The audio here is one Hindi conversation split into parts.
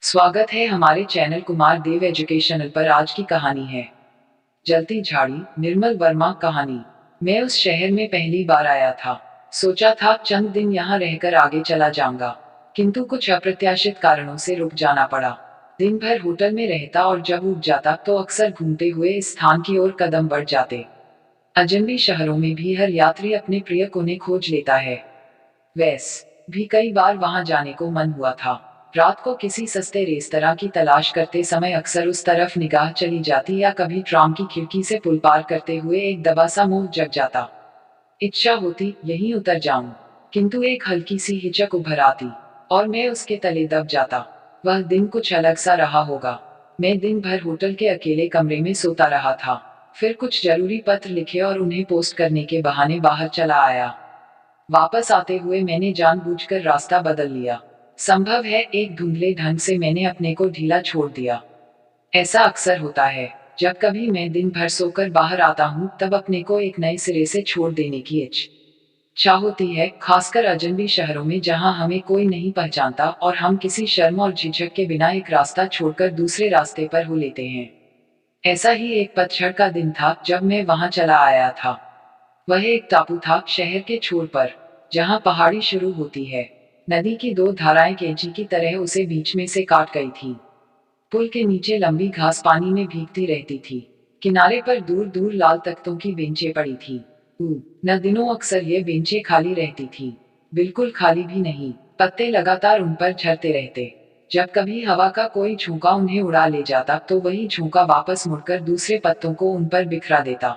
स्वागत है हमारे चैनल कुमार देव एजुकेशनल पर। आज की कहानी है जलती झाड़ी, निर्मल वर्मा कहानी। मैं उस शहर में पहली बार आया था। सोचा था चंद दिन यहाँ रहकर आगे चला जाऊंगा, किंतु कुछ अप्रत्याशित कारणों से रुक जाना पड़ा। दिन भर होटल में रहता और जब उठ जाता तो अक्सर घूमते हुए इस स्थान की ओर कदम बढ़ जाते। अजनबी शहरों में भी हर यात्री अपने प्रिय कोने खोज लेता है। वैसे भी कई बार वहां जाने को मन हुआ था। रात को किसी सस्ते रेस्तरां की तलाश करते समय अक्सर उस तरफ निगाह चली जाती, या कभी ट्राम की खिड़की से पुल पार करते हुए एक दबा सा मोह जग जाता। इच्छा होती यहीं उतर जाऊं, किंतु एक हल्की सी हिचक उभर आती और मैं उसके तले दब जाता। वह दिन कुछ अलग सा रहा होगा। मैं दिन भर होटल के अकेले कमरे में सोता रहा था, फिर कुछ जरूरी पत्र लिखे और उन्हें पोस्ट करने के बहाने बाहर चला आया। वापस आते हुए मैंने जानबूझकर रास्ता बदल लिया। संभव है एक धुंधले ढंग से मैंने अपने को ढीला छोड़ दिया। ऐसा अक्सर होता है। जब कभी मैं दिन भर सोकर बाहर आता हूँ तब अपने को एक नए सिरे से छोड़ देने की इच्छा होती है, खासकर अजनबी शहरों में जहाँ हमें कोई नहीं पहचानता और हम किसी शर्म और झिझक के बिना एक रास्ता छोड़कर दूसरे रास्ते पर हो लेते हैं। ऐसा ही एक पतझड़ का दिन था जब मैं वहां चला आया था। वह एक टापू था शहर के छोर पर, जहां पहाड़ी शुरू होती है। नदी की दो धाराएं कैंची की तरह उसे बीच में से काट गई थी। पुल के नीचे लंबी घास पानी में भीगती रहती थी। किनारे पर दूर दूर लाल तख्तों की बेंचें पड़ी थी। न दिनों अक्सर ये बेंचें खाली रहती थी। बिल्कुल खाली भी नहीं, पत्ते लगातार उन पर झरते रहते। जब कभी हवा का कोई झोंका उन्हें उड़ा ले जाता तो वही झोंका वापस मुड़कर दूसरे पत्तों को उन पर बिखरा देता।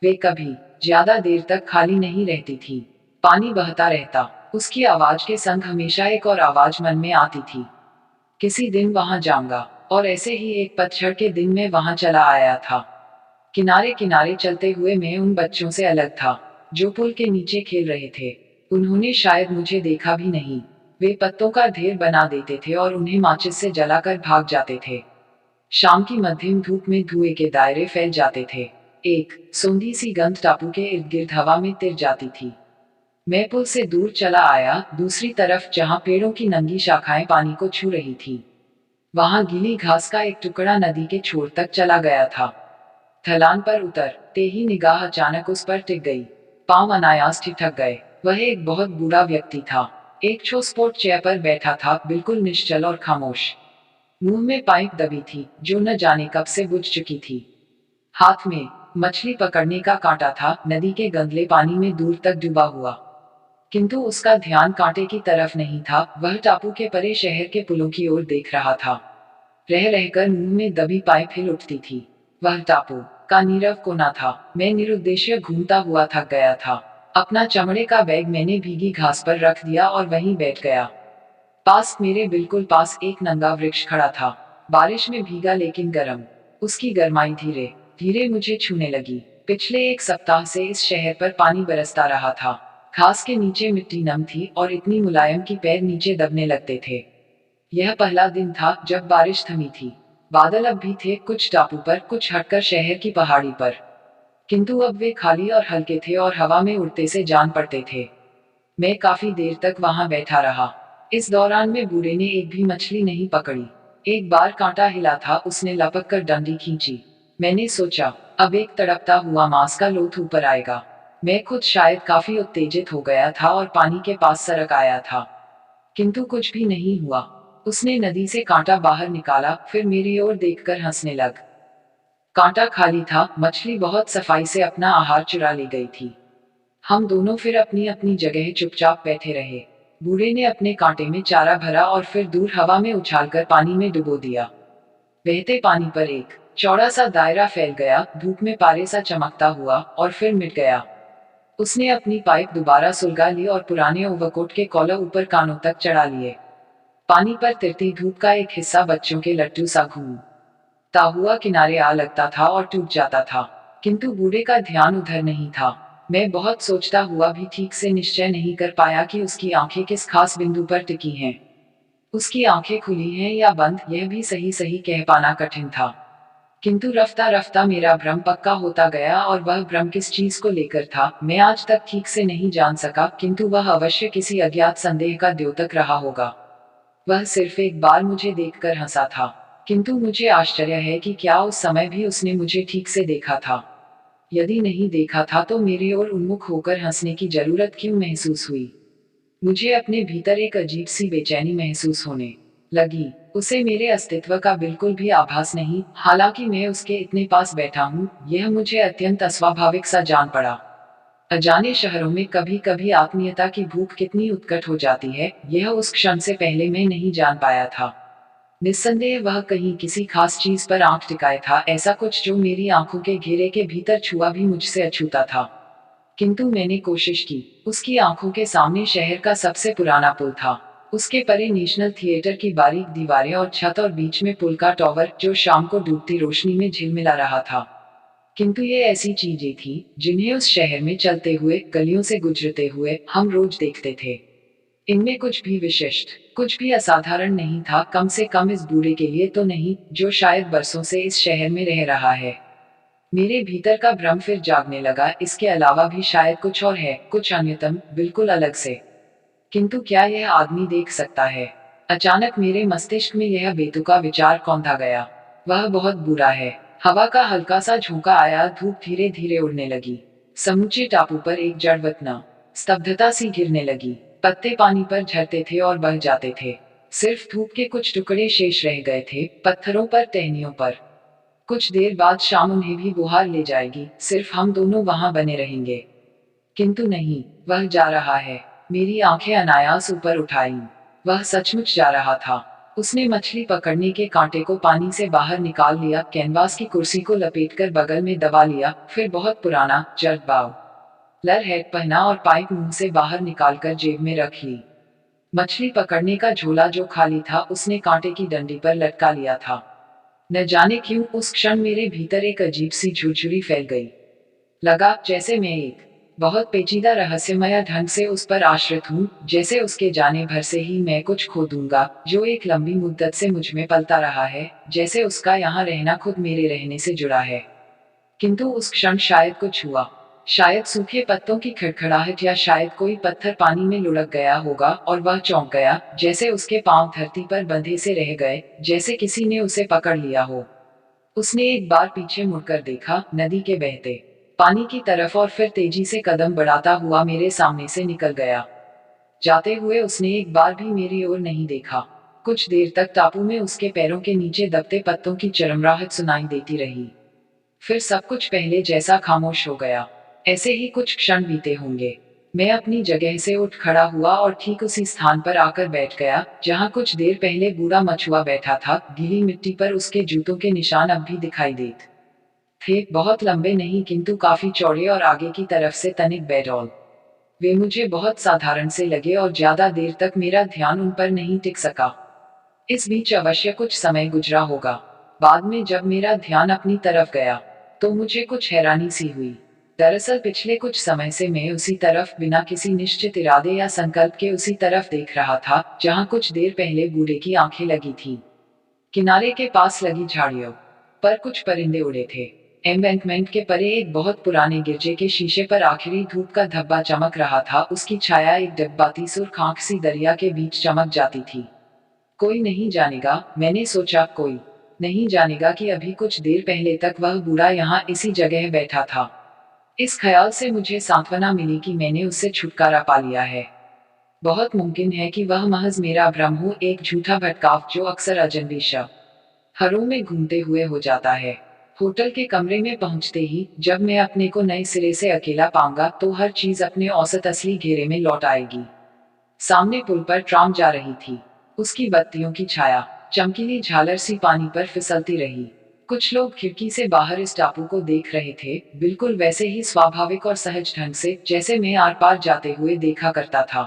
वे कभी ज्यादा देर तक खाली नहीं रहती थी। पानी बहता रहता, उसकी आवाज के संग हमेशा एक और आवाज मन में आती थी, किसी दिन वहां जाऊंगा। और ऐसे ही एक पतझड़ के दिन में वहां चला आया था। किनारे किनारे चलते हुए मैं उन बच्चों से अलग था जो पुल के नीचे खेल रहे थे। उन्होंने शायद मुझे देखा भी नहीं। वे पत्तों का ढेर बना देते थे और उन्हें माचिस से जलाकर भाग जाते थे। शाम की मध्यम धूप में धुएं के दायरे फैल जाते थे। एक सूंधी सी गंध टापू के इर्द गिर्द हवा में तिर जाती थी। मैं पुल से दूर चला आया, दूसरी तरफ जहां पेड़ों की नंगी शाखाएं पानी को छू रही थी। वहां गीली घास का एक टुकड़ा नदी के छोर तक चला गया था। ढलान पर उतरते ही निगाह अचानक उस पर टिक गई। पांव अनायास ठिठक गए। वह एक बहुत बूढ़ा व्यक्ति था। एक छो स्पोर्ट चेयर पर बैठा था, बिल्कुल निश्चल और खामोश। मुंह में पाइप दबी थी जो न जाने कब से बुझ चुकी थी। हाथ में मछली पकड़ने का कांटा था, नदी के गंदले पानी में दूर तक डूबा हुआ। किंतु उसका ध्यान कांटे की तरफ नहीं था, वह टापू के परे शहर के पुलों की ओर देख रहा था। रह रहकर मुंह में दबी पाइप हिल उठती थी। वह टापू का नीरव कोना था। मैं निरुद्देश्य घूमता हुआ थक गया था। अपना चमड़े का बैग मैंने भीगी घास पर रख दिया और वहीं बैठ गया। पास मेरे बिल्कुल पास एक नंगा वृक्ष खड़ा था, बारिश में भीगा लेकिन गर्म। उसकी गर्माई धीरे धीरे मुझे छूने लगी। पिछले एक सप्ताह से इस शहर पर पानी बरसता रहा था। घास के नीचे मिट्टी नम थी और इतनी मुलायम कि पैर नीचे दबने लगते थे। यह पहला दिन था जब बारिश थमी थी। बादल अब भी थे, कुछ टापू पर, कुछ हटकर शहर की पहाड़ी पर। किंतु अब वे खाली और हल्के थे और हवा में उड़ते से जान पड़ते थे। मैं काफी देर तक वहां बैठा रहा। इस दौरान में बूढ़े ने एक भी मछली नहीं पकड़ी। एक बार कांटा हिला था, उसने लपक कर डंडी खींची। मैंने सोचा अब एक तड़पता हुआ मांस का लोथ ऊपर आएगा। मैं खुद शायद काफी उत्तेजित हो गया था और पानी के पास सरक आया था, किंतु कुछ भी नहीं हुआ। उसने नदी से कांटा बाहर निकाला, फिर मेरी ओर देखकर हंसने लग। कांटा खाली था, मछली बहुत सफाई से अपना आहार चुरा ले गई थी। हम दोनों फिर अपनी अपनी जगह चुपचाप बैठे रहे। बूढ़े ने अपने कांटे में चारा भरा और फिर दूर हवा में उछालकर पानी में डुबो दिया। बहते पानी पर एक चौड़ा सा दायरा फैल गया, धूप में पारे सा चमकता हुआ, और फिर मिट गया। उसने अपनी पाइप दोबारा सुलगा ली और पुराने ओवरकोट के कॉलर ऊपर कानों तक चढ़ा लिए। पानी पर तिरती धूप का एक हिस्सा बच्चों के लट्टू सा घूमता हुआ किनारे आ लगता था और टूट जाता था। किंतु बूढ़े का ध्यान उधर नहीं था। मैं बहुत सोचता हुआ भी ठीक से निश्चय नहीं कर पाया कि उसकी आंखें किस खास बिंदु पर टिकी हैं। उसकी आंखें खुली हैं या बंद, यह भी सही सही कह पाना कठिन था। किंतु रफ्ता रफ्ता मेरा भ्रम पक्का होता गया, और वह भ्रम किस चीज को लेकर था मैं आज तक ठीक से नहीं जान सका, किंतु वह अवश्य किसी अज्ञात संदेह का द्योतक रहा होगा। वह सिर्फ एक बार मुझे देखकर हंसा था, किंतु मुझे आश्चर्य है कि क्या उस समय भी उसने मुझे ठीक से देखा था। यदि नहीं देखा था तो मेरी ओर उन्मुख होकर हंसने की जरूरत क्यों महसूस हुई। मुझे अपने भीतर एक अजीब सी बेचैनी महसूस होने लगी। उसे मेरे अस्तित्व का बिल्कुल भी आभास नहीं, हालांकि मैं उसके इतने पास बैठा हूँ, यह मुझे अत्यंत अस्वाभाविक सा जान पड़ा। अजाने शहरों में कभी कभी आत्मीयता की भूख कितनी उत्कट हो जाती है, यह उस क्षण से पहले मैं नहीं जान पाया था। निस्संदेह वह कहीं किसी खास चीज पर आंख टिकाए था, ऐसा कुछ जो मेरी आंखों के घेरे के भीतर छुआ भी मुझसे अछूता था। किंतु मैंने कोशिश की। उसकी आंखों के सामने शहर का सबसे पुराना पुल था। उसके परे नेशनल थिएटर की बारीक दीवारें और छत, और बीच में पुल का टॉवर जो शाम को डूबती रोशनी में झिलमिला रहा था। किंतु ये ऐसी चीजें थी जिन्हें उस शहर में चलते हुए, गलियों से गुजरते हुए हम रोज देखते थे। इनमें कुछ भी विशिष्ट, कुछ भी असाधारण नहीं था, कम से कम इस बूढ़े के लिए तो नहीं, जो शायद बरसों से इस शहर में रह रहा है। मेरे भीतर का भ्रम फिर जागने लगा, इसके अलावा भी शायद कुछ और है, कुछ अन्यतम, बिल्कुल अलग से। किंतु क्या यह आदमी देख सकता है? अचानक मेरे मस्तिष्क में यह बेतुका विचार कौंधा गया। वह बहुत बुरा है। हवा का हल्का सा झोंका आया, धूप धीरे धीरे उड़ने लगी। समूचे टापू पर एक जड़वतना स्तब्धता सी गिरने लगी। पत्ते पानी पर झरते थे और बह जाते थे। सिर्फ धूप के कुछ टुकड़े शेष रह गए थे, पत्थरों पर, टहनियों पर। कुछ देर बाद शाम उन्हें भी बुहार ले जाएगी, सिर्फ हम दोनों वहां बने रहेंगे। किंतु नहीं, वह जा रहा है। मेरी आंखें अनायास ऊपर उठाईं। वह सचमुच जा रहा था। उसने मछली पकड़ने के कांटे को पानी से बाहर निकाल लिया, कैनवास की कुर्सी को लपेटकर बगल में दबा लिया, फिर बहुत पुराना जर्द बाव लर हैट पहना और पाइप मुंह से बाहर निकालकर जेब में रख ली। मछली पकड़ने का झोला जो खाली था, उसने कांटे की डंडी पर लटका लिया था। न जाने क्यों उस क्षण मेरे भीतर एक अजीब सी झुरझुरी फैल गई। लगा जैसे मैं एक बहुत पेचीदा रहस्यमय ढंग से उस पर आश्रित हूँ, जैसे उसके जाने भर से ही मैं कुछ खो दूंगा, जो एक लंबी मुद्दत से मुझ में पलता रहा है, जैसे उसका यहाँ रहना खुद मेरे रहने से जुड़ा है। किंतु उस क्षण शायद कुछ हुआ। शायद सूखे पत्तों की खड़खड़ाहट, या शायद कोई पत्थर पानी में लुढ़क गया होगा और वह चौंक गया, जैसे उसके पांव धरती पर बंधे से रह गए, जैसे किसी ने उसे पकड़ लिया हो। उसने एक बार पीछे मुड़कर देखा, नदी के बहते पानी की तरफ, और फिर तेजी से कदम बढ़ाता हुआ मेरे सामने से निकल गया। जाते हुए उसने एक बार भी मेरी ओर नहीं देखा। कुछ देर तक टापू में उसके पैरों के नीचे दबते पत्तों की चरमराहट सुनाई देती रही। फिर सब कुछ पहले जैसा खामोश हो गया। ऐसे ही कुछ क्षण बीते होंगे। मैं अपनी जगह से उठ खड़ा हुआ और ठीक उसी स्थान पर आकर बैठ गया, जहां कुछ देर पहले बूढ़ा मछुआ बैठा था। गीली मिट्टी पर उसके जूतों के निशान अब भी दिखाई देते थे, बहुत लंबे नहीं, किंतु काफी चौड़े, और आगे की तरफ से तनिक बेडौल। वे मुझे बहुत साधारण से लगे और ज्यादा देर तक मेरा ध्यान उन पर नहीं टिक सका। इस बीच अवश्य कुछ समय गुजरा होगा। बाद में जब मेरा ध्यान अपनी तरफ गया, तो मुझे कुछ हैरानी सी हुई। दरअसल पिछले कुछ समय से मैं उसी तरफ, बिना किसी निश्चित इरादे या संकल्प के उसी तरफ देख रहा था, जहां कुछ देर पहले बूढ़े की आंखें लगी थीं। किनारे के पास लगी झाड़ियों पर कुछ परिंदे उड़े थे। एम्बैंकमेंट के परे एक बहुत पुराने गिरजे के शीशे पर आखिरी धूप का धब्बा चमक रहा था, उसकी छाया एक डगबाती सुर्ख आंख सी दरिया के बीच चमक जाती थी। कोई नहीं जानेगा, मैंने सोचा, कोई नहीं जानेगा कि अभी कुछ देर पहले तक वह बूढ़ा यहाँ इसी जगह बैठा था। इस ख्याल से मुझे सांत्वना मिली कि मैंने उससे छुटकारा पा लिया है। बहुत मुमकिन है कि वह महज मेरा भ्रम हो, एक झूठा भटकाव जो अक्सर अजनबी शहरों में घूमते हुए हो जाता है। होटल के कमरे में पहुंचते ही, जब मैं अपने को नए सिरे से अकेला पाऊंगा, तो हर चीज अपने औसत असली घेरे में लौट आएगी। सामने पुल पर ट्राम जा रही थी। उसकी बत्तियों की छाया चमकीली झालर सी पानी पर फिसलती रही। कुछ लोग खिड़की से बाहर इस टापू को देख रहे थे, बिल्कुल वैसे ही स्वाभाविक और सहज ढंग से, जैसे मैं आर पार जाते हुए देखा करता था।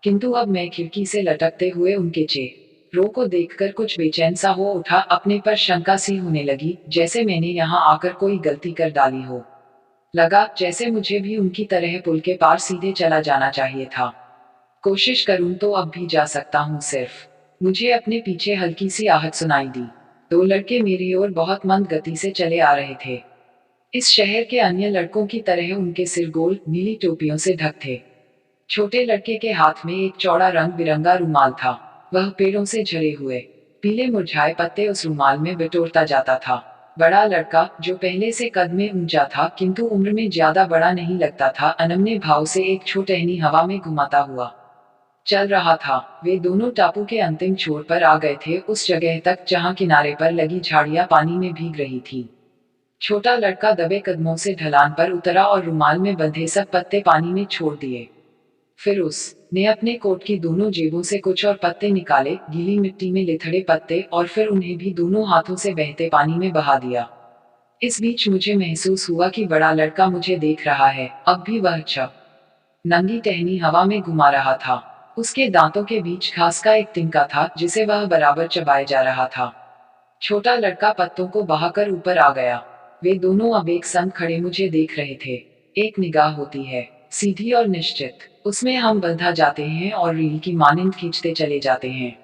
किंतु अब मैं खिड़की से लटकते हुए उनके चेहरों को देखकर कुछ बेचैन सा हो उठा, अपने पर शंका सी होने लगी, जैसे मैंने यहाँ आकर कोई गलती कर डाली हो। लगा जैसे मुझे भी उनकी तरह पुल के पार सीधे चला जाना चाहिए था। कोशिश करूं तो अब भी जा सकता हूं, सिर्फ मुझे अपने पीछे हल्की सी आहट सुनाई दी। दो लड़के मेरी ओर बहुत मंद गति से चले आ रहे थे। इस शहर के अन्य लड़कों की तरह उनके सिर गोल नीली टोपियों से ढक थे। छोटे लड़के के हाथ में एक चौड़ा रंग बिरंगा रुमाल था। वह पेड़ों से झरे हुए पीले मुरझाए पत्ते उस रुमाल में बटोरता जाता था। बड़ा लड़का, जो पहले से कद में ऊंचा था किंतु उम्र में ज्यादा बड़ा नहीं लगता था, अनमने भाव से एक छोटहनी हवा में घुमाता हुआ चल रहा था। वे दोनों टापू के अंतिम छोर पर आ गए थे, उस जगह तक जहां किनारे पर लगी झाड़ियां पानी में भीग रही थी। छोटा लड़का दबे कदमों से ढलान पर उतरा और रुमाल में बंधे सब पत्ते पानी में छोड़ दिए। फिर उसने अपने कोट की दोनों जेबों से कुछ और पत्ते निकाले, गीली मिट्टी में लिथड़े पत्ते, और फिर उन्हें भी दोनों हाथों से बहते पानी में बहा दिया। इस बीच मुझे महसूस हुआ कि बड़ा लड़का मुझे देख रहा है। अब भी वह चप नंगी टहनी हवा में घुमा रहा था। उसके दांतों के बीच घास का एक तिनका था जिसे वह बराबर चबाए जा रहा था। छोटा लड़का पत्तों को बहाकर ऊपर आ गया। वे दोनों अब एक संग खड़े मुझे देख रहे थे। एक निगाह होती है, सीधी और निश्चित, उसमें हम बंधा जाते हैं और रील की मानिंद खींचते चले जाते हैं।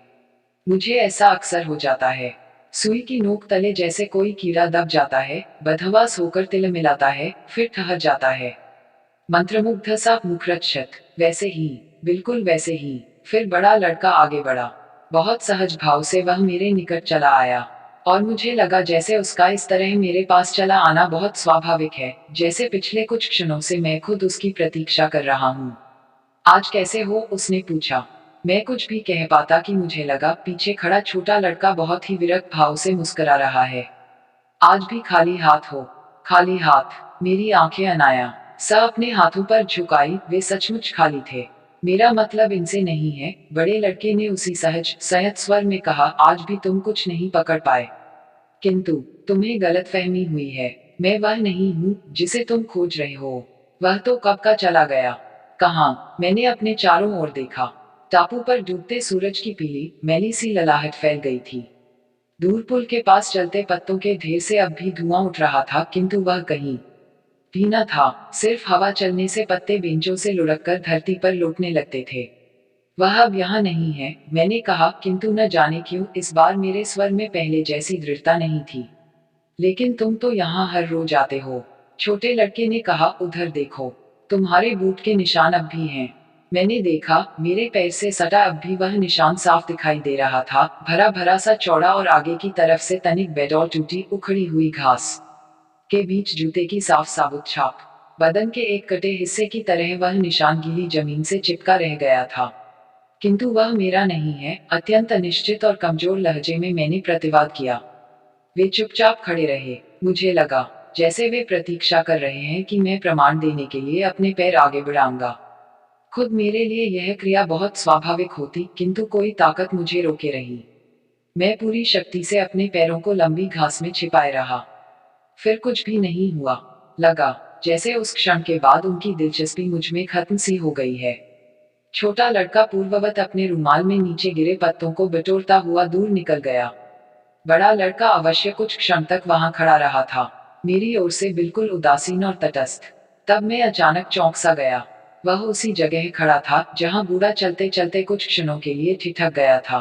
मुझे ऐसा अक्सर हो जाता है। सुई की नोक तले जैसे कोई कीड़ा दब जाता है, बदहवास होकर तिल मिलाता है, फिर ठहर जाता है। मंत्रमुग्ध सा मुखरक्षत, वैसे ही, बिल्कुल वैसे ही। फिर बड़ा लड़का आगे बढ़ा। बहुत सहज भाव से वह मेरे निकट चला आया, और मुझे लगा जैसे उसका इस तरह मेरे पास चला आना बहुत स्वाभाविक है, जैसे पिछले कुछ क्षणों से मैं खुद उसकी प्रतीक्षा कर रहा हूँ। आज कैसे हो, उसने पूछा। मैं कुछ भी कह पाता कि मुझे लगा पीछे खड़ा छोटा लड़का बहुत ही विरक्त भाव से मुस्कुरा रहा है। आज भी खाली हाथ हो? खाली हाथ? मेरी आंखें अनाया सा अपने हाथों पर झुकाई, वे सचमुच खाली थे। मेरा मतलब इनसे नहीं है, बड़े लड़के ने उसी सहज संयत स्वर में कहा। आज भी तुम कुछ नहीं पकड़ पाए, किंतु तुम्हें गलतफहमी हुई है। मैं वह नहीं हूँ जिसे तुम खोज रहे हो। वह तो कब का चला गया। कहाँ? मैंने अपने चारों ओर देखा। टापू पर डूबते सूरज की पीली मैली सी ललाहट फैल गई थी। दूर पुल के पास चलते पत्तों के ढेर से अब भी धुआं उठ रहा था, किंतु वह कहीं भी न था। सिर्फ हवा चलने से पत्ते बेंचों से लुढ़क कर धरती पर लौटने लगते थे। वह अब यहाँ नहीं है, मैंने कहा, किंतु न जाने क्यों इस बार मेरे स्वर में पहले जैसी दृढ़ता नहीं थी। लेकिन तुम तो यहाँ हर रोज आते हो, छोटे लड़के ने कहा। उधर देखो, तुम्हारे बूट के निशान अब भी हैं। मैंने देखा, मेरे पैर से सटा अब भी वह निशान साफ दिखाई दे रहा था, भरा भरा सा चौड़ा, और आगे की तरफ से तनिक बेड और टूटी उखड़ी हुई घास के बीच जूते की साफ साबुत छाप। बदन के एक कटे हिस्से की तरह वह निशान गीली जमीन से चिपका रह गया था। किंतु वह मेरा नहीं है, अत्यंत अनिश्चित और कमजोर लहजे में मैंने प्रतिवाद किया। वे चुपचाप खड़े रहे। मुझे लगा जैसे वे प्रतीक्षा कर रहे हैं कि मैं प्रमाण देने के लिए अपने पैर आगे बढ़ाऊंगा। खुद मेरे लिए यह क्रिया बहुत स्वाभाविक होती, किंतु कोई ताकत मुझे रोके रही। मैं पूरी शक्ति से अपने पैरों को लंबी घास में छिपाए रहा। फिर कुछ भी नहीं हुआ। लगा जैसे उस क्षण के बाद उनकी दिलचस्पी मुझ में खत्म सी हो गई है। छोटा लड़का पूर्ववत अपने रुमाल में नीचे गिरे पत्तों को बटोरता हुआ दूर निकल गया। बड़ा लड़का अवश्य कुछ क्षण तक वहां खड़ा रहा था, मेरी ओर से बिल्कुल उदासीन और तटस्थ। तब मैं अचानक चौंक सा गया। वह उसी जगह खड़ा था जहां बूढ़ा चलते चलते कुछ क्षणों के लिए ठिठक गया था।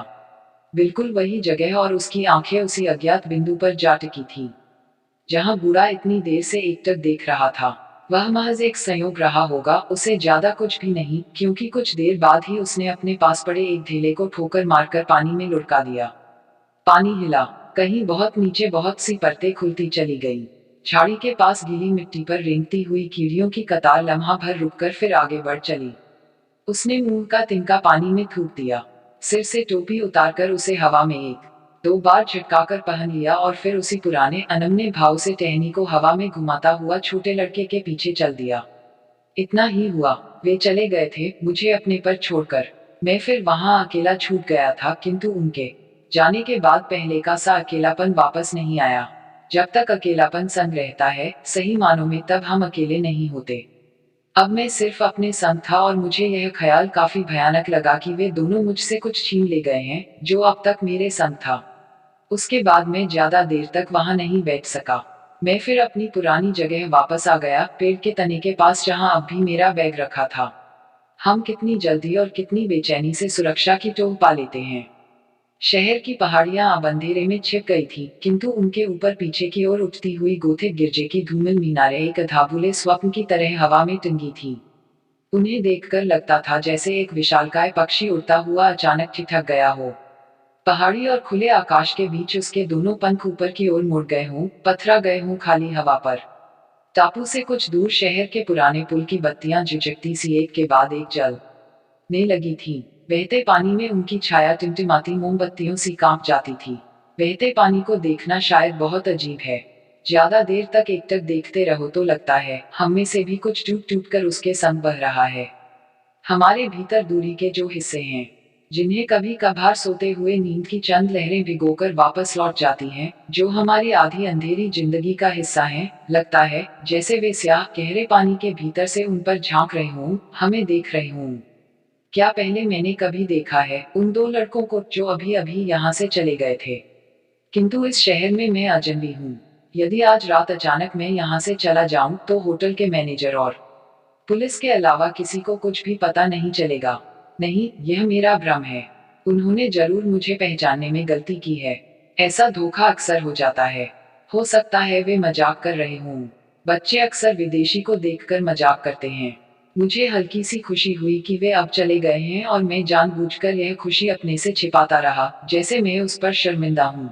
बिल्कुल वही जगह, और उसकी आंखें उसी अज्ञात बिंदु पर जा टिकी थी जहां बूढ़ा इतनी देर से एकटक देख रहा था। वह महज एक संयोग रहा होगा, उसे ज्यादा कुछ भी नहीं, क्योंकि कुछ देर बाद ही उसने अपने पास पड़े एक ढेले को ठोकर मारकर पानी में लुढ़का दिया। पानी हिला, कहीं बहुत नीचे बहुत सी परतें खुलती चली गई। झाड़ी के पास गीली मिट्टी पर रेंगती हुई कीड़ियों की कतार लम्हा भर रुककर फिर आगे बढ़ चली। उसने मुंह का तिनका पानी में थूक दिया। सिर से टोपी उतारकर उसे हवा में एक दो बार झटकाकर पहन लिया, और फिर उसी पुराने अनमने भाव से टहनी को हवा में घुमाता हुआ छोटे लड़के के पीछे चल दिया। इतना ही हुआ। वे चले गए थे, मुझे अपने पर छोड़कर। मैं फिर वहां अकेला छूट गया था, किंतु उनके जाने के बाद पहले का सा अकेलापन वापस नहीं आया। जब तक अकेलापन संग रहता है सही मानों में, तब हम अकेले नहीं होते। अब मैं सिर्फ अपने संग था, और मुझे यह ख्याल काफी भयानक लगा कि वे दोनों मुझसे कुछ छीन ले गए हैं जो अब तक मेरे संग था। उसके बाद मैं ज्यादा देर तक वहां नहीं बैठ सका। मैं फिर अपनी पुरानी जगह वापस आ गया, पेड़ के तने के पास, जहां अब भी मेरा बैग रखा था। हम कितनी जल्दी और कितनी बेचैनी से सुरक्षा की टोह पा लेते हैं। शहर की पहाड़ियां अब अंधेरे में छिप गई थी, किंतु उनके ऊपर पीछे की ओर उठती हुई गोथिक गिरजे की धूमिल मीनारें एक अधाबुले स्वप्न की तरह हवा में टंगी थी। उन्हें देखकर लगता था जैसे एक विशालकाय पक्षी उड़ता हुआ अचानक ठिठक गया हो। पहाड़ी और खुले आकाश के बीच उसके दोनों पंख ऊपर की ओर मुड़ गए हों, पथरा गए हों खाली हवा पर। टापू से कुछ दूर शहर के पुराने पुल की बत्तियां झिझकती सी एक के बाद एक जलने लगी थीं। बहते पानी में उनकी छाया टिमटिमाती मोमबत्तियों सी कांप जाती थी। बहते पानी को देखना शायद बहुत अजीब है। ज्यादा देर तक एकटक देखते रहो तो लगता है हम में से भी कुछ टूट टूट कर उसके संग बह रहा है। हमारे भीतर दूरी के जो हिस्से हैं, जिन्हें कभी कभार सोते हुए नींद की चंद लहरें भिगोकर वापस लौट जाती हैं, जो हमारी आधी अंधेरी जिंदगी का हिस्सा हैं, लगता है जैसे वे स्याह गहरे पानी के भीतर से उन पर झांक रहे हों, हमें देख रहे हों। क्या पहले मैंने कभी देखा है उन दो लड़कों को जो अभी अभी यहाँ से चले गए थे? किंतु इस शहर में मैं अजनबी हूँ। यदि आज रात अचानक मैं यहाँ से चला जाऊं तो होटल के मैनेजर और पुलिस के अलावा किसी को कुछ भी पता नहीं चलेगा। नहीं, यह मेरा भ्रम है। उन्होंने जरूर मुझे पहचानने में गलती की है। ऐसा धोखा अक्सर हो जाता है। हो सकता है वे मजाक कर रहे हों। बच्चे अक्सर विदेशी को देखकर मजाक करते हैं। मुझे हल्की सी खुशी हुई कि वे अब चले गए हैं और मैं जानबूझकर यह खुशी अपने से छिपाता रहा, जैसे मैं उस पर शर्मिंदा हूँ।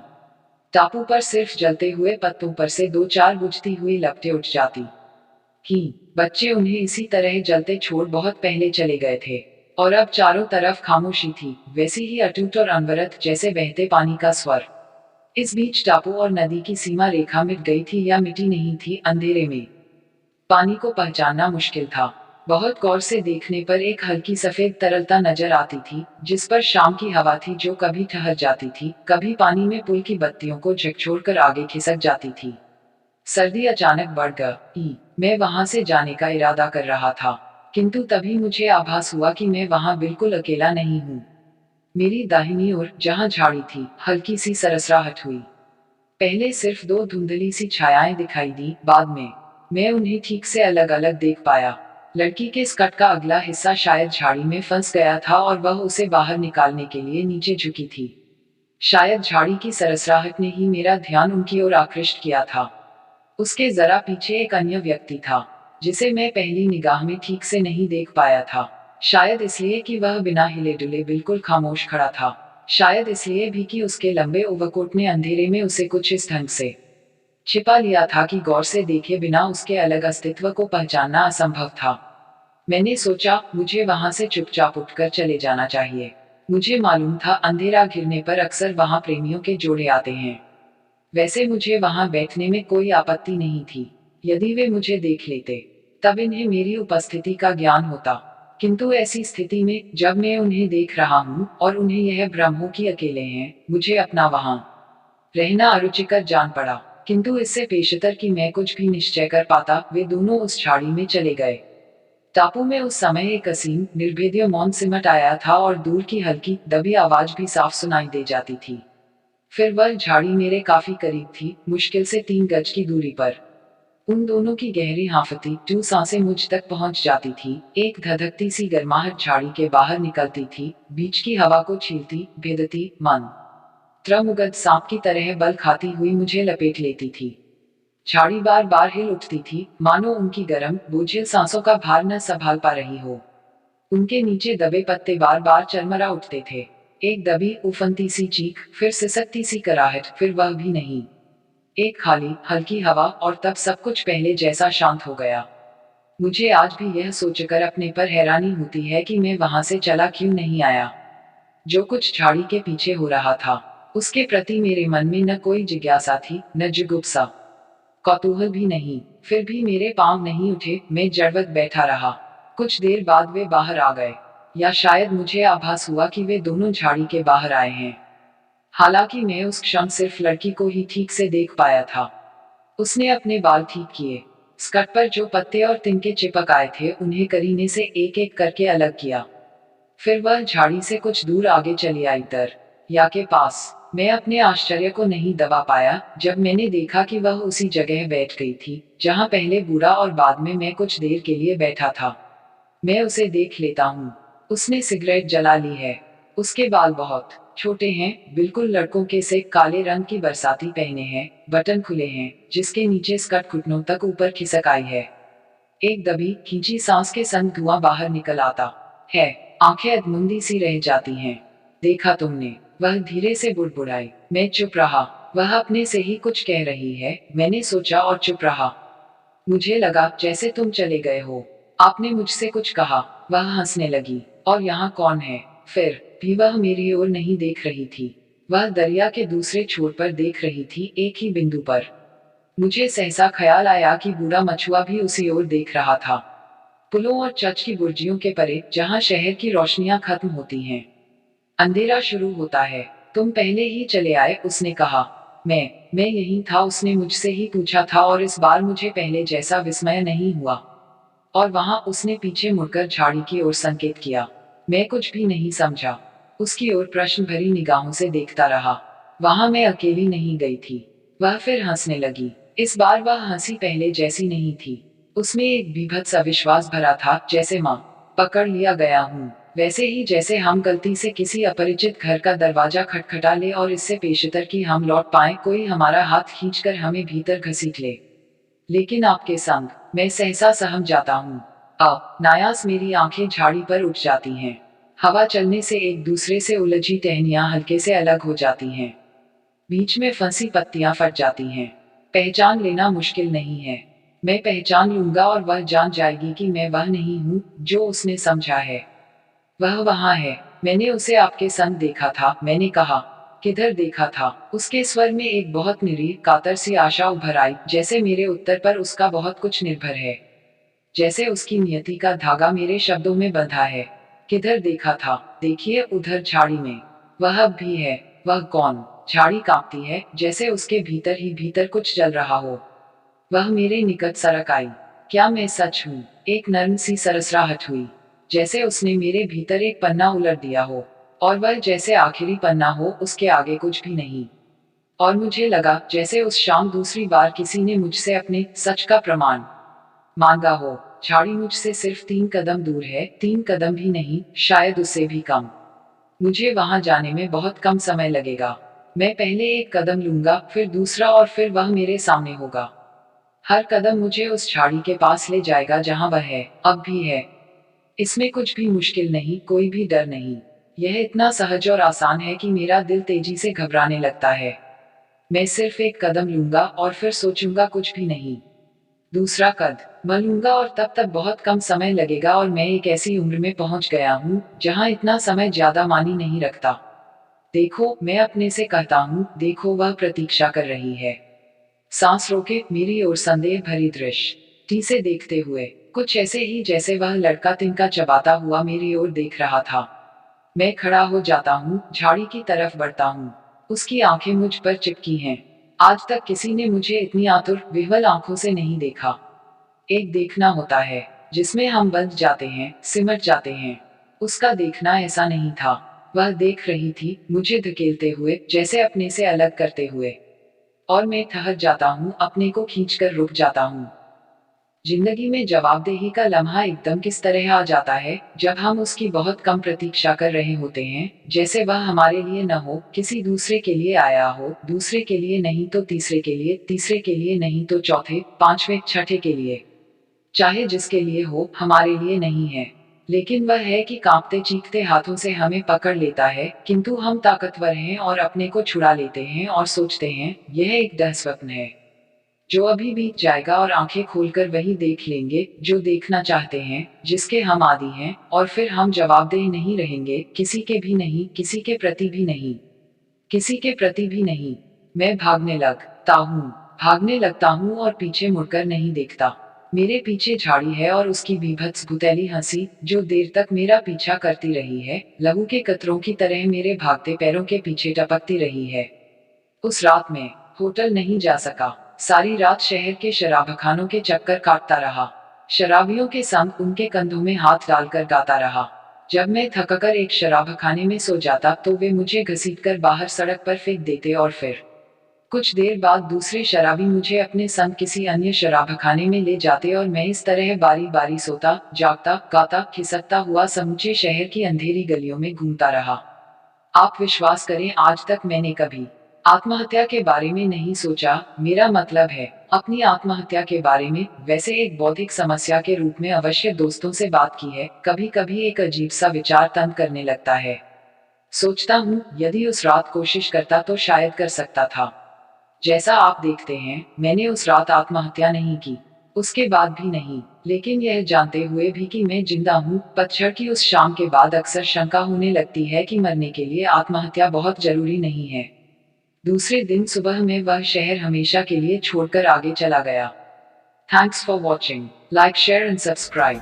टापू पर सिर्फ जलते हुए पत्तों पर से दो चार बुझती हुई लपटें उठ जाती कि बच्चे उन्हें इसी तरह जलते छोड़ बहुत पहले चले गए थे। और अब चारों तरफ खामोशी थी, वैसी ही अटूट और अनवरत जैसे बहते पानी का स्वर। इस बीच टापू और नदी की सीमा रेखा मिट गई थी या मिटी नहीं थी। अंधेरे में पानी को पहचानना मुश्किल था। बहुत गौर से देखने पर एक हल्की सफेद तरलता नजर आती थी, जिस पर शाम की हवा थी जो कभी ठहर जाती थी, कभी पानी में पुल की बत्तियों को झकझोरकर आगे खिसक जाती थी। सर्दी अचानक बढ़ गई। मैं वहां से जाने का इरादा कर रहा था, किंतु तभी मुझे आभास हुआ कि मैं वहां बिल्कुल अकेला नहीं हूँ। मेरी दाहिनी ओर, जहां झाड़ी थी, हल्की सी सरसराहट हुई। पहले सिर्फ दो धुंधली सी छायाएं दिखाई दी, बाद में मैं उन्हें ठीक से अलग अलग देख पाया। लड़की के स्कर्ट का अगला हिस्सा शायद झाड़ी में फंस गया था और वह उसे बाहर निकालने के लिए नीचे झुकी थी। शायद झाड़ी की सरसराहट ने ही मेरा ध्यान उनकी ओर आकृष्ट किया था। उसके जरा पीछे एक अन्य व्यक्ति था, जिसे मैं पहली निगाह में ठीक से नहीं देख पाया था। शायद इसलिए कि वह बिना हिले डुले बिल्कुल खामोश खड़ा था। शायद इसलिए भी कि उसके लंबे ओवरकोट ने अंधेरे में उसे कुछ इस ढंग से छिपा लिया था कि गौर से देखे बिना उसके अलग अस्तित्व को पहचानना असंभव था। मैंने सोचा, मुझे वहां से चुपचाप उठकर चले जाना चाहिए। मुझे मालूम था अंधेरा घिरने पर अक्सर वहां प्रेमियों के जोड़े आते हैं। वैसे मुझे वहां बैठने में कोई आपत्ति नहीं थी। यदि वे मुझे देख लेते, तब इन्हें मेरी उपस्थिति का ज्ञान होता। किंतु ऐसी स्थिति में, जब मैं उन्हें देख रहा हूँ और उन्हें यह भ्रम हो कि अकेले हैं, मुझे अपना वहां रहना अरुचिकर जान पड़ा। किंतु इससे पेशतर कि मैं कुछ भी निश्चय कर पाता, वे दोनों उस झाड़ी में चले गए। टापू में उस समय एक असीम, निर्भेद्य मौन सिमट आया था और दूर की हल्की, दबी आवाज भी साफ सुनाई दे जाती थी। फिर वह झाड़ी मेरे काफी करीब थी, मुश्किल से 3 गज की दूरी पर। उन दोनों की गहरी हांफती टू सांसें मुझ तक पहुंच जाती थी। एक धधकती सी गर्माहट झाड़ी के बाहर निकलती थी, बीच की हवा को छीलती, भेदती, मन त्रमुगध सांप की तरह बल खाती हुई मुझे लपेट लेती थी। झाड़ी बार बार हिल उठती थी, मानो उनकी गर्म, बोझिल सांसों का भार न संभाल पा रही हो। उनके नीचे दबे पत्ते बार बार चरमरा उठते थे। एक दबी, उफनती सी चीख, फिर सिसकती सी कराहट, फिर वह भी नहीं। एक खाली, हल्की हवा, और तब सब कुछ पहले जैसा शांत हो गया। मुझे आज भी यह सोचकर अपने पर हैरानी होती है कि मैं वहां से चला क्यों नहीं आया। जो कुछ झाड़ी के पीछे हो रहा था, उसके प्रति मेरे मन में न कोई जिज्ञासा थी, न जुगुप्सा, कौतूहल भी नहीं। फिर भी मेरे पांव नहीं उठे, मैं जड़वत बैठा रहा। कुछ देर बाद वे बाहर आ गए, या शायद मुझे आभास हुआ कि वे दोनों झाड़ी के बाहर आए हैं। हालांकि मैं उस क्षण सिर्फ लड़की को ही ठीक से देख पाया था। उसने अपने बाल ठीक किए, स्कर्ट पर जो पत्ते और तिनके चिपक आए थे उन्हें करीने से एक एक करके अलग किया। फिर वह झाड़ी से कुछ दूर आगे चली आई, या के पास। मैं अपने आश्चर्य को नहीं दबा पाया जब मैंने देखा कि वह उसी जगह बैठ गई थी, जहां पहले बूढ़ा और बाद में मैं कुछ देर के लिए बैठा था। मैं उसे देख लेता हूँ। उसने सिगरेट जला ली है। उसके बाल बहुत छोटे हैं, बिल्कुल लड़कों के से काले रंग की बरसाती पहने हैं, बटन खुले हैं, जिसके नीचे स्कर्ट घुटनों तक ऊपर खिसक आई है। एक दबी खींची सांस के संग धुआं बाहर निकल आता है। आंखें अधमुंदी सी रह जाती हैं। देखा तुमने, वह धीरे से बुड़बुड़ाई। मैं चुप रहा। वह अपने से ही कुछ कह रही है, मैंने सोचा और चुप रहा। मुझे लगा जैसे तुम चले गए हो। आपने मुझसे कुछ कहा। वह हंसने लगी। और यहाँ कौन है? फिर भी वह मेरी ओर नहीं देख रही थी। वह दरिया के दूसरे छोर पर देख रही थी, एक ही बिंदु पर। मुझे सहसा ख्याल आया कि बूढ़ा मछुआ भी उसी ओर देख रहा था। पुलों और चर्च की बुर्जियों के परे, जहाँ शहर की रोशनियां खत्म होती हैं, अंधेरा शुरू होता है। तुम पहले ही चले आए, उसने कहा। मैं यही था, उसने मुझसे ही पूछा था, और इस बार मुझे पहले जैसा विस्मय नहीं हुआ। और वहां उसने पीछे मुड़कर झाड़ी की ओर संकेत किया। मैं कुछ भी नहीं समझा। उसकी ओर प्रश्न भरी निगाहों से देखता रहा। वहां मैं अकेली नहीं गई थी। वह फिर हंसने लगी। इस बार वह हंसी पहले जैसी नहीं थी। उसमें एक बीभत्स अविश्वास भरा था, जैसे मां, पकड़ लिया गया हूँ। वैसे ही जैसे हम गलती से किसी अपरिचित घर का दरवाजा खटखटा ले और इससे पेशतर कि हम लौट पाए, कोई हमारा हाथ खींचकर हमें भीतर घसीट ले। लेकिन आपके संग मैं सहसा सहम जाता हूँ। अब नायास मेरी आंखें झाड़ी पर उठ जाती हैं। हवा चलने से एक दूसरे से उलझी टहनियां हल्के से अलग हो जाती हैं। बीच में फंसी पत्तियां फट जाती हैं। पहचान लेना मुश्किल नहीं है। मैं पहचान लूंगा और वह जान जाएगी कि मैं वह नहीं हूँ जो उसने समझा है। वह वहां है। मैंने उसे आपके संग देखा था, मैंने कहा। किधर देखा था? उसके स्वर में एक बहुत निरीह कातर सी आशा उभर आई, जैसे मेरे उत्तर पर उसका बहुत कुछ निर्भर है। जैसे उसकी नियति का धागा मेरे शब्दों में बंधा है। किधर देखा था? देखिए, उधर झाड़ी में। वह अब भी है। वह कौन? झाड़ी कांपती है, जैसे उसके भीतर ही भीतर कुछ जल रहा हो। वह मेरे निकट सरक आई। क्या मैं सच हूँ? एक नर्म सी सरसराहट हुई, जैसे उसने मेरे भीतर एक पन्ना उलट दिया हो। और वह जैसे आखिरी पन्ना हो, उसके आगे कुछ भी नहीं। और मुझे लगा जैसे उस शाम दूसरी बार किसी ने मुझसे अपने सच का प्रमाण मांगा हो। झाड़ी मुझसे सिर्फ 3 कदम दूर है, 3 कदम भी नहीं, शायद उससे भी कम। मुझे वहां जाने में बहुत कम समय लगेगा। मैं पहले एक कदम लूंगा, फिर दूसरा, और फिर वह मेरे सामने होगा। हर कदम मुझे उस झाड़ी के पास ले जाएगा जहां वह है, अब भी है। इसमें कुछ भी मुश्किल नहीं, कोई भी डर नहीं। यह इतना सहज और आसान है कि मेरा दिल तेजी से घबराने लगता है। मैं सिर्फ एक कदम लूंगा और फिर सोचूंगा, कुछ भी नहीं। दूसरा कदम लूंगा और तब तक बहुत कम समय लगेगा, और मैं एक ऐसी उम्र में पहुंच गया हूं जहां इतना समय ज्यादा मानी नहीं रखता। देखो, मैं अपने से कहता हूँ, देखो, वह प्रतीक्षा कर रही है। सांस रोके, मेरी ओर संदेह भरी दृष्टि से देखते हुए, कुछ ऐसे ही जैसे वह लड़का तिनका चबाता हुआ मेरी ओर देख रहा था। मैं खड़ा हो जाता हूँ, झाड़ी की तरफ बढ़ता हूँ। उसकी आंखें मुझ पर चिपकी हैं। आज तक किसी ने मुझे इतनी आतुर विह्वल आंखों से नहीं देखा। एक देखना होता है जिसमें हम बंध जाते हैं, सिमट जाते हैं। उसका देखना ऐसा नहीं था। वह देख रही थी, मुझे धकेलते हुए, जैसे अपने से अलग करते हुए। और मैं ठहर जाता हूँ, अपने को खींचकर रुक जाता हूँ। जिंदगी में जवाबदेही का लम्हा एकदम किस तरह आ जाता है, जब हम उसकी बहुत कम प्रतीक्षा कर रहे होते हैं, जैसे वह हमारे लिए न हो, किसी दूसरे के लिए आया हो, दूसरे के लिए नहीं तो तीसरे के लिए, तीसरे के लिए नहीं तो चौथे, पांचवें, छठे के लिए। चाहे जिसके लिए हो, हमारे लिए नहीं है। लेकिन वह है कि कांपते चीखते हाथों से हमें पकड़ लेता है, किंतु हम ताकतवर हैं और अपने को छुड़ा लेते हैं और सोचते हैं, यह एक डह स्वप्न है जो अभी बीत जाएगा, और आंखें खोलकर वही देख लेंगे जो देखना चाहते हैं, जिसके हम आदी हैं, और फिर हम जवाबदेह नहीं रहेंगे, किसी के भी नहीं, किसी के प्रति भी नहीं, किसी के प्रति भी नहीं। मैं भागने लगता हूँ और पीछे मुड़कर नहीं देखता। मेरे पीछे झाड़ी है और उसकी बीभत्स भुतैली हंसी, जो देर तक मेरा पीछा करती रही है, लहू के कतरों की तरह मेरे भागते पैरों के पीछे टपकती रही है। उस रात में होटल नहीं जा सका। सारी रात शहर के शराबखानों के चक्कर काटता रहा। शराबियों के संग उनके कंधों में हाथ डालकर गाता रहा। जब मैं थककर एक शराबखाने में सो जाता, तो वे मुझे घसीटकर बाहर सड़क पर फेंक देते, और फिर कुछ देर बाद दूसरे शराबी मुझे अपने संग किसी अन्य शराबखाने में ले जाते, और मैं इस तरह बारी बारी सोता, जागता, गाता, खिसकता हुआ समूचे शहर की अंधेरी गलियों में घूमता रहा। आप विश्वास करें, आज तक मैंने कभी आत्महत्या के बारे में नहीं सोचा, मेरा मतलब है अपनी आत्महत्या के बारे में, वैसे एक बौद्धिक समस्या के रूप में अवश्य दोस्तों से बात की है। कभी कभी एक अजीब सा विचार तंग करने लगता है। सोचता हूँ यदि उस रात कोशिश करता तो शायद कर सकता था। जैसा आप देखते हैं, मैंने उस रात आत्महत्या नहीं की, उसके बाद भी नहीं। लेकिन यह जानते हुए भी कि मैं जिंदा हूँ, पतझड़ की उस शाम के बाद अक्सर शंका होने लगती है कि मरने के लिए आत्महत्या बहुत जरूरी नहीं है। दूसरे दिन सुबह में वह शहर हमेशा के लिए छोड़कर आगे चला गया। Thanks for watching. Like, share and subscribe.